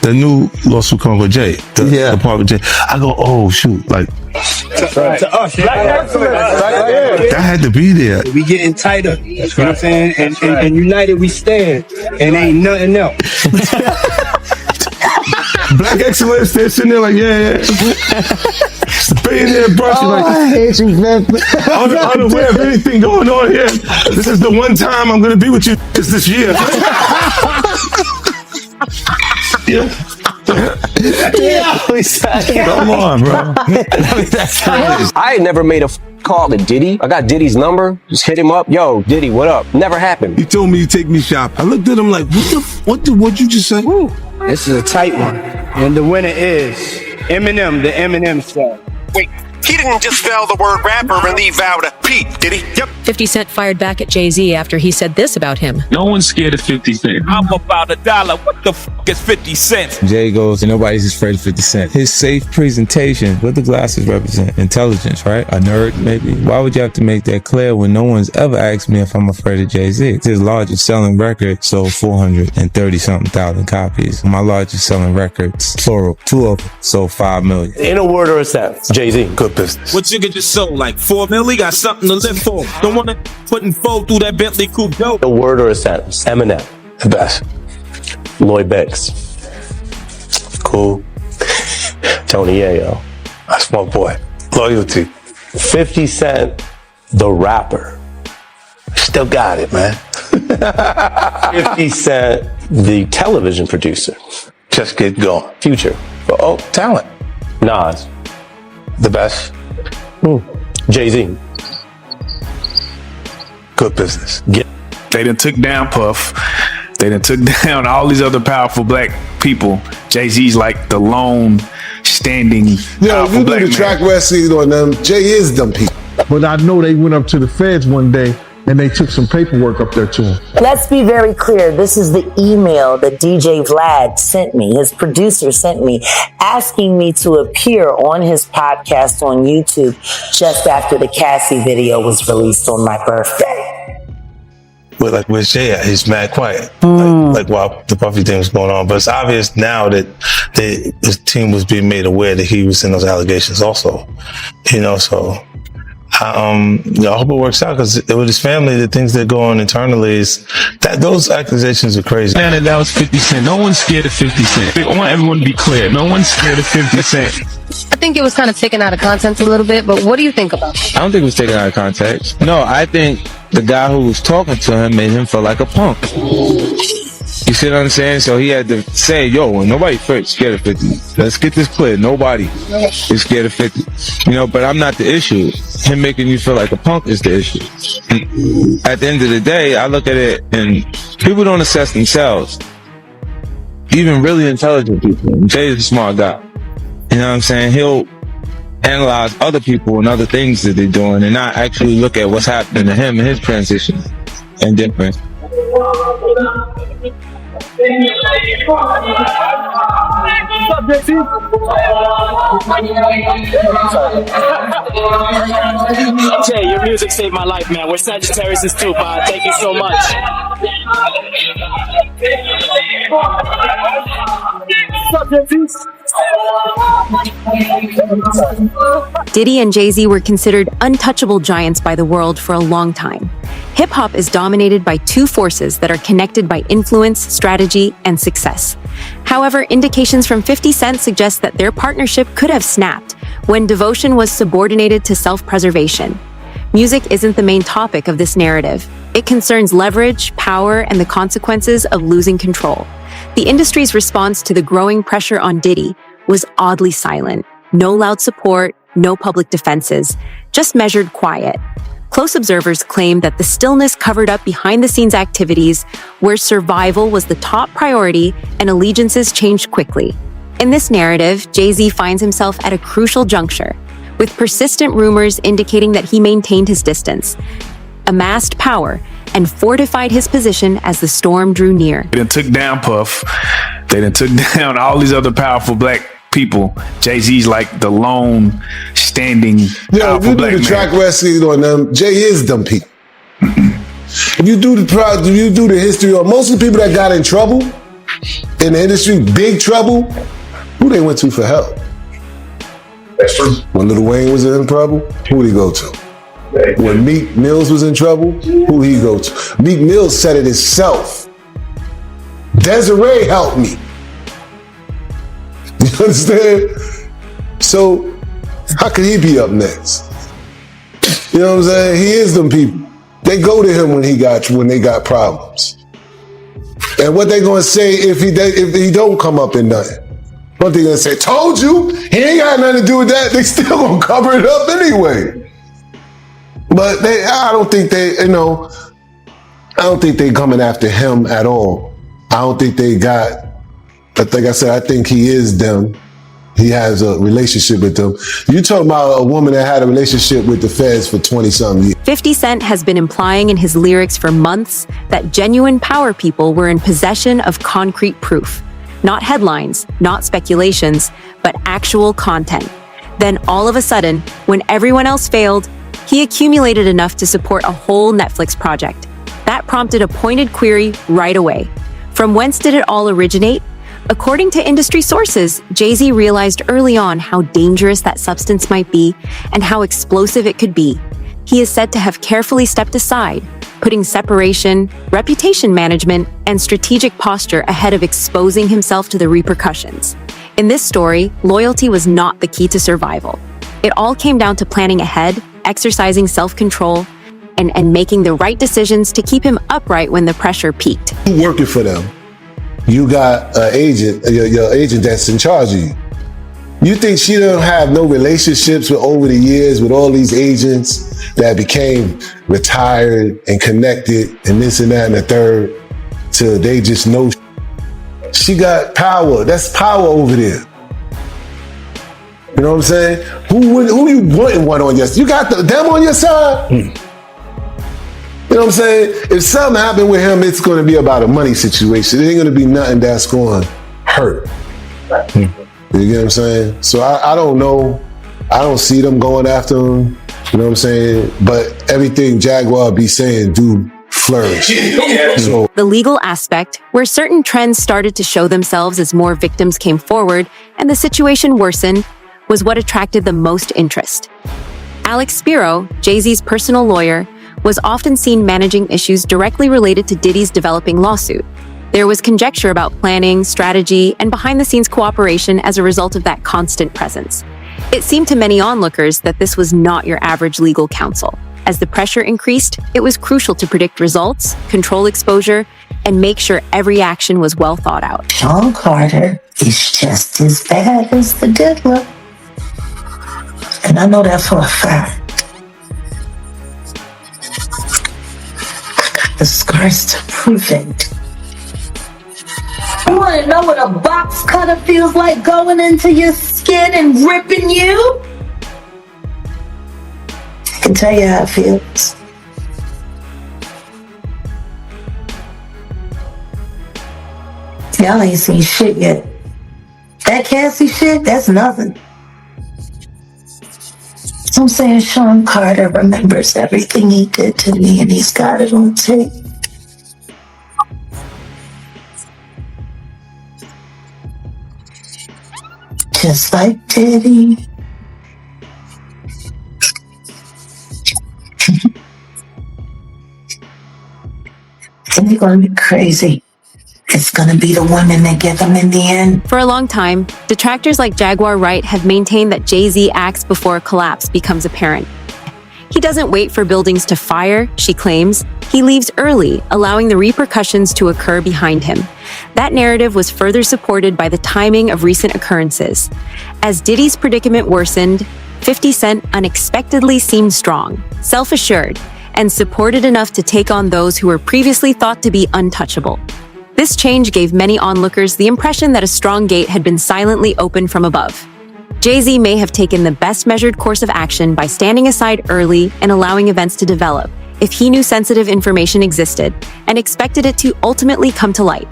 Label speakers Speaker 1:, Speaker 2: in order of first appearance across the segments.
Speaker 1: the new lawsuit coming with Jay, the part with Jay. I go, oh shoot, like
Speaker 2: to us,
Speaker 1: that had to be there.
Speaker 2: We getting tighter, you know what I'm saying? And united we stand, and ain't nothing else.
Speaker 1: Black excellence, they're sitting there like, It's a billionaire brush.
Speaker 3: Oh,
Speaker 1: Like,
Speaker 3: I hate you, man.
Speaker 1: unaware of anything going on here. This is the one time I'm gonna be with you this year. Come on, bro.
Speaker 4: I ain't never made a call to Diddy. I got Diddy's number. Just hit him up. Yo, Diddy, what up? Never happened.
Speaker 1: He told me to take me shopping. I looked at him like, what'd you just say? Woo.
Speaker 2: This is a tight one, and the winner is Eminem, the Eminem song.
Speaker 5: Wait, he didn't just spell the word rapper and leave out a P, did he? Yep.
Speaker 6: 50 Cent fired back at Jay-Z after he said this about him.
Speaker 7: No one's scared of 50 Cent.
Speaker 5: I'm about $1. What the f is 50 cents?
Speaker 8: Jay goes, and nobody's afraid of 50 Cent. His safe presentation, what the glasses represent? Intelligence, right? A nerd, maybe? Why would you have to make that clear when no one's ever asked me if I'm afraid of Jay-Z? His largest selling record sold 430-something thousand copies. My largest selling records, plural, 2 of them, sold 5 million.
Speaker 4: In a word or a sentence, Jay-Z.
Speaker 1: Good business.
Speaker 5: What you could just sold like 4 mil? He got something to live for. Don't want to put and fold through that Bentley coupe dope.
Speaker 4: A word or a sentence. Eminem.
Speaker 1: The best.
Speaker 4: Lloyd Banks. Cool. Tony Yayo.
Speaker 1: That's my boy. Loyalty.
Speaker 4: 50 Cent, the rapper.
Speaker 1: Still got it, man.
Speaker 4: 50 Cent, the television producer.
Speaker 1: Just get going.
Speaker 4: Future.
Speaker 1: Oh, talent.
Speaker 4: Nas.
Speaker 1: The best.
Speaker 4: Jay-Z.
Speaker 1: Good business.
Speaker 7: They done took down Puff. They done took down all these other powerful black people. Jay-Z's like the lone standing powerful
Speaker 3: you
Speaker 7: black
Speaker 3: do the
Speaker 7: man.
Speaker 3: track wrestling on them. Jay is them people. But I know they went up to the feds one day and they took some paperwork up there to him.
Speaker 9: Let's be very clear. This is the email that DJ Vlad sent me, his producer sent me, asking me to appear on his podcast on YouTube just after the Cassie video was released on my birthday.
Speaker 1: But like with Jay, he's mad quiet. Like while the Puffy thing was going on. But it's obvious now that his team was being made aware that he was in those allegations also. You know, so I hope it works out, because with his family, the things that go on internally is that those accusations are crazy.
Speaker 7: Man, that was 50 Cent. No one's scared of 50 Cent. I want everyone to be clear. No one's scared of 50 Cent.
Speaker 6: I think it was kind of taken out of context a little bit, but what do you think about it?
Speaker 8: I don't think it was taken out of context. No, I think the guy who was talking to him made him feel like a punk. You see what I'm saying? So he had to say, yo, nobody's scared of 50. Let's get this clear. Nobody is scared of 50. You know, but I'm not the issue. Him making you feel like a punk is the issue. And at the end of the day, I look at it and people don't assess themselves. Even really intelligent people. Jay is a smart guy. You know what I'm saying? He'll analyze other people and other things that they're doing and not actually look at what's happening to him and his transition and difference.
Speaker 10: Jay, your music saved my life, man. We're Sagittarius too, Bob. Thank you so much.
Speaker 6: Diddy and Jay-Z were considered untouchable giants by the world for a long time. Hip-hop is dominated by two forces that are connected by influence, strategy, and success. However, indications from 50 Cent suggest that their partnership could have snapped when devotion was subordinated to self-preservation. Music isn't the main topic of this narrative. It concerns leverage, power, and the consequences of losing control. The industry's response to the growing pressure on Diddy was oddly silent. No loud support, no public defenses, just measured quiet. Close observers claim that the stillness covered up behind-the-scenes activities where survival was the top priority and allegiances changed quickly. In this narrative, Jay-Z finds himself at a crucial juncture, with persistent rumors indicating that he maintained his distance, amassed power, and fortified his position as the storm drew near.
Speaker 7: They done took down Puff. They done took down all these other powerful black people. Jay-Z's like the lone standing powerful black man.
Speaker 3: You do the track wrestling on them. Jay is them people. If you do the history of most of the people that got in trouble,
Speaker 11: in the industry, big trouble, who they went to for help?
Speaker 12: That's true.
Speaker 11: When Lil Wayne was in trouble, who did he go to? When Meek Mills was in trouble, who did he go to? Meek Mills said it himself. Desiree helped me. You understand? So how could he be up next? You know what I'm saying? He is them people. They go to him when they got problems. And what they gonna say if he don't come up in nothing? What they gonna say? Told you, he ain't got nothing to do with that. They still gonna cover it up anyway. But I don't think they coming after him at all. I don't think they got, like I said, I think he is them. He has a relationship with them. You talking about a woman that had a relationship with the feds for 20-something years.
Speaker 6: 50 Cent has been implying in his lyrics for months that genuine power people were in possession of concrete proof. Not headlines, not speculations, but actual content. Then all of a sudden, when everyone else failed, he accumulated enough to support a whole Netflix project. That prompted a pointed query right away. From whence did it all originate? According to industry sources, Jay-Z realized early on how dangerous that substance might be and how explosive it could be. He is said to have carefully stepped aside, putting separation, reputation management, and strategic posture ahead of exposing himself to the repercussions. In this story, loyalty was not the key to survival. It all came down to planning ahead, exercising self-control, and making the right decisions to keep him upright when the pressure peaked.
Speaker 11: Working for them. You got an agent, your agent that's in charge of you. You think she don't have no relationships with over the years with all these agents that became retired and connected and this and that and the third till they just know she got power. That's power over there. You know what I'm saying? Who you wanting one on your side? You got them on your side? You know what I'm saying? If something happened with him, it's going to be about a money situation. It ain't going to be nothing that's going to hurt. You get what I'm saying? So I don't know. I don't see them going after him. You know what I'm saying? But everything Jaguar be saying do flourish. So,
Speaker 6: the legal aspect, where certain trends started to show themselves as more victims came forward and the situation worsened, was what attracted the most interest. Alex Spiro, Jay-Z's personal lawyer, was often seen managing issues directly related to Diddy's developing lawsuit. There was conjecture about planning, strategy, and behind-the-scenes cooperation as a result of that constant presence. It seemed to many onlookers that this was not your average legal counsel. As the pressure increased, it was crucial to predict results, control exposure, and make sure every action was well thought out.
Speaker 9: Sean Carter is just as bad as the diddler. And I know that for a fact. The scars to prove it. You want to know what a box cutter feels like going into your skin and ripping you? I can tell you how it feels. Y'all ain't seen shit yet. That Cassie shit, that's nothing. I'm saying Sean Carter remembers everything he did to me and he's got it on tape. Just like Diddy. And they're gonna be crazy. It's gonna be the women that get them in the end.
Speaker 6: For a long time, detractors like Jaguar Wright have maintained that Jay-Z acts before a collapse becomes apparent. He doesn't wait for buildings to fire, she claims. He leaves early, allowing the repercussions to occur behind him. That narrative was further supported by the timing of recent occurrences. As Diddy's predicament worsened, 50 Cent unexpectedly seemed strong, self-assured, and supported enough to take on those who were previously thought to be untouchable. This change gave many onlookers the impression that a strong gate had been silently opened from above. Jay-Z may have taken the best measured course of action by standing aside early and allowing events to develop, if he knew sensitive information existed and expected it to ultimately come to light.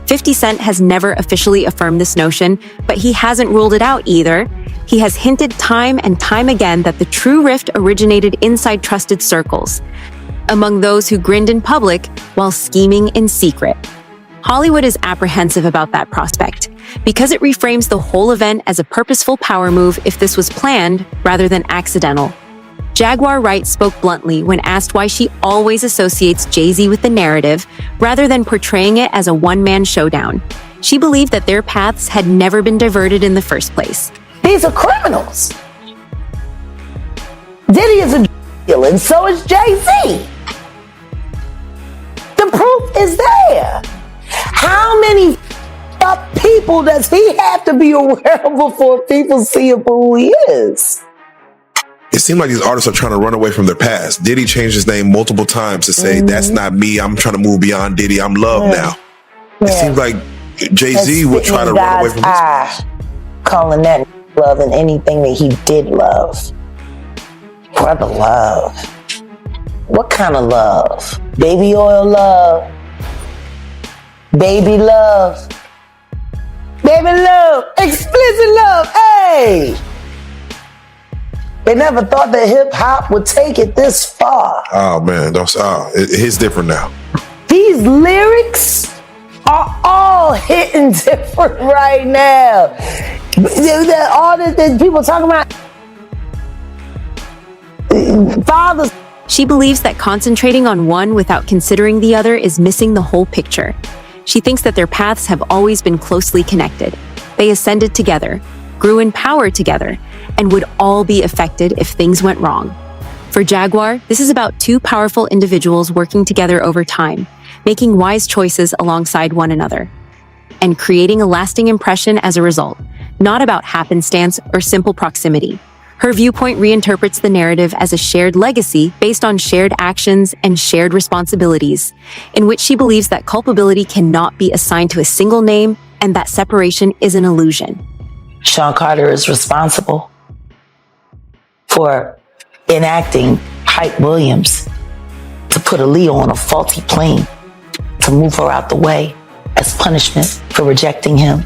Speaker 6: 50 Cent has never officially affirmed this notion, but he hasn't ruled it out either. He has hinted time and time again that the true rift originated inside trusted circles, among those who grinned in public while scheming in secret. Hollywood is apprehensive about that prospect because it reframes the whole event as a purposeful power move if this was planned rather than accidental. Jaguar Wright spoke bluntly when asked why she always associates Jay-Z with the narrative rather than portraying it as a one-man showdown. She believed that their paths had never been diverted in the first place.
Speaker 9: These are criminals. Diddy is a dealer, and so is Jay-Z. The proof is there. How many people does he have to be aware of before people see him for who he is?
Speaker 13: It seems like these artists are trying to run away from their past. Diddy changed his name multiple times to say, that's not me. I'm trying to move beyond Diddy. I'm Love now. It seems like Jay-Z would try to run away from his past.
Speaker 9: Calling that love and anything that he did love. Brother love. What kind of love? Baby oil love. Baby love. Baby love. Explicit love. Hey! They never thought that hip hop would take it this far.
Speaker 13: Oh man, it's different now.
Speaker 9: These lyrics are all hitting different right now. All that people talking about fathers.
Speaker 6: She believes that concentrating on one without considering the other is missing the whole picture. She thinks that their paths have always been closely connected. They ascended together, grew in power together, and would all be affected if things went wrong. For Jaguar, this is about two powerful individuals working together over time, making wise choices alongside one another, and creating a lasting impression as a result, not about happenstance or simple proximity. Her viewpoint reinterprets the narrative as a shared legacy based on shared actions and shared responsibilities, in which she believes that culpability cannot be assigned to a single name and that separation is an illusion.
Speaker 9: Sean Carter is responsible for enacting Hype Williams to put Aaliyah on a faulty plane to move her out the way as punishment for rejecting him,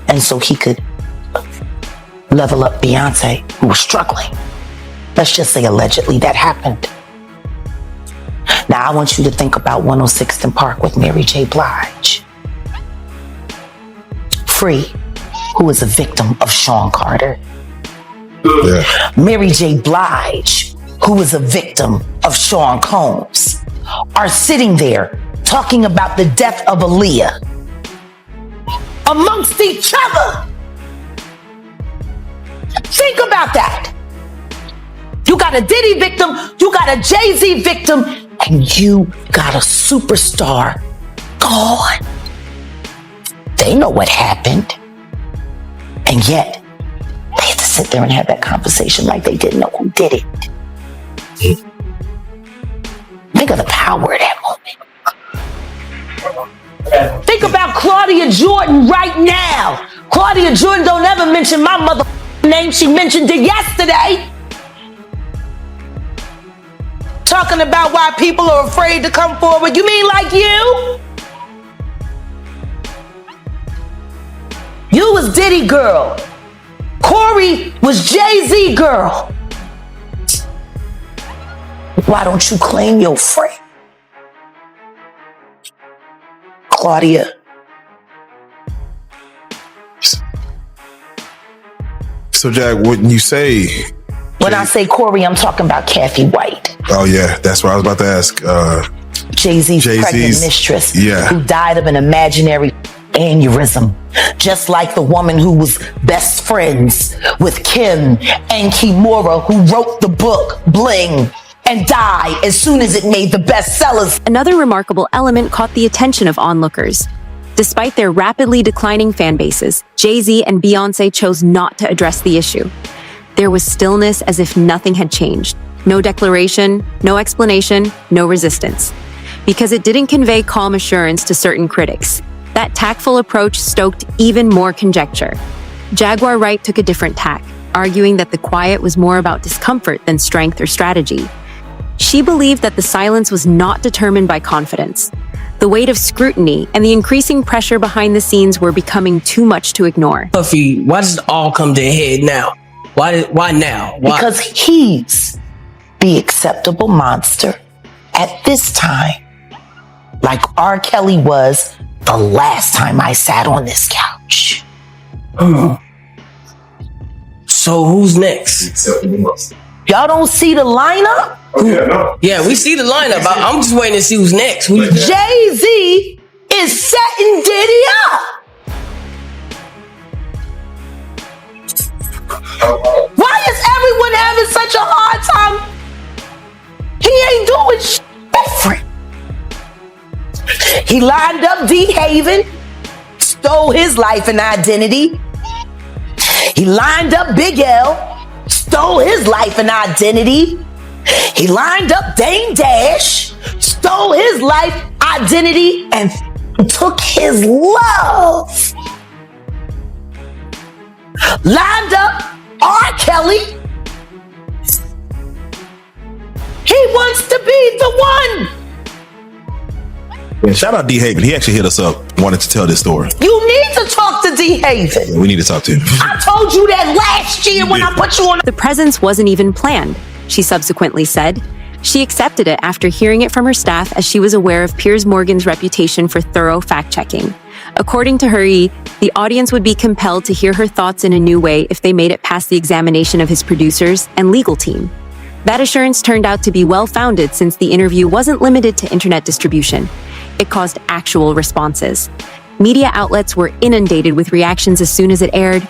Speaker 9: and so he could level up Beyonce, who was struggling. Let's just say allegedly that happened. Now I want you to think about 106th and Park with Mary J. Blige. Free, who is a victim of Sean Carter.
Speaker 13: Yeah.
Speaker 9: Mary J. Blige, who is a victim of Sean Combs, are sitting there talking about the death of Aaliyah amongst each other. Think about that. You got a Diddy victim, you got a Jay-Z victim, and you got a superstar gone. They know what happened. And yet, they had to sit there and have that conversation like they didn't know who did it. Think of the power of that moment. Think about Claudia Jordan right now. Claudia Jordan don't ever mention my mother name. She mentioned it yesterday. Talking about why people are afraid to come forward. You mean like you? You was Diddy girl. Corey was Jay-Z girl. Why don't you claim your friend? Claudia.
Speaker 13: So Jack, when you say...
Speaker 9: When I say Corey, I'm talking about Kathy White.
Speaker 13: Oh yeah, that's what I was about to ask.
Speaker 9: Jay-Z's pregnant mistress, who died of an imaginary aneurysm, just like the woman who was best friends with Kim and Kimura, who wrote the book Bling and died as soon as it made the bestsellers.
Speaker 6: Another remarkable element caught the attention of onlookers. Despite their rapidly declining fan bases, Jay-Z and Beyonce chose not to address the issue. There was stillness as if nothing had changed. No declaration, no explanation, no resistance. Because it didn't convey calm assurance to certain critics. That tactful approach stoked even more conjecture. Jaguar Wright took a different tack, arguing that the quiet was more about discomfort than strength or strategy. She believed that the silence was not determined by confidence. The weight of scrutiny and the increasing pressure behind the scenes were becoming too much to ignore.
Speaker 14: Puffy, why does it all come to a head now? Why now? Why?
Speaker 9: Because he's the acceptable monster at this time, like R. Kelly was the last time I sat on this couch.
Speaker 14: So who's next?
Speaker 9: Y'all don't see the lineup?
Speaker 14: Yeah, we see the lineup. I'm just waiting to see who's next.
Speaker 9: Jay-Z is setting Diddy up. Why is everyone having such a hard time? He ain't doing shit different. He lined up D. Haven, stole his life and identity. He lined up Big L, stole his life and identity. He lined up Dame Dash, stole his life, identity, and took his love. Lined up R. Kelly. He wants to be the one.
Speaker 13: Yeah, shout out D. Haven. He actually hit us up, wanted to tell this story.
Speaker 9: You need to talk to D. Haven.
Speaker 13: We need to talk to him.
Speaker 9: I told you that last year when I put you on.
Speaker 6: The presence wasn't even planned, she subsequently said. She accepted it after hearing it from her staff as she was aware of Piers Morgan's reputation for thorough fact-checking. According to her, the audience would be compelled to hear her thoughts in a new way if they made it past the examination of his producers and legal team. That assurance turned out to be well-founded since the interview wasn't limited to internet distribution. It caused actual responses. Media outlets were inundated with reactions as soon as it aired,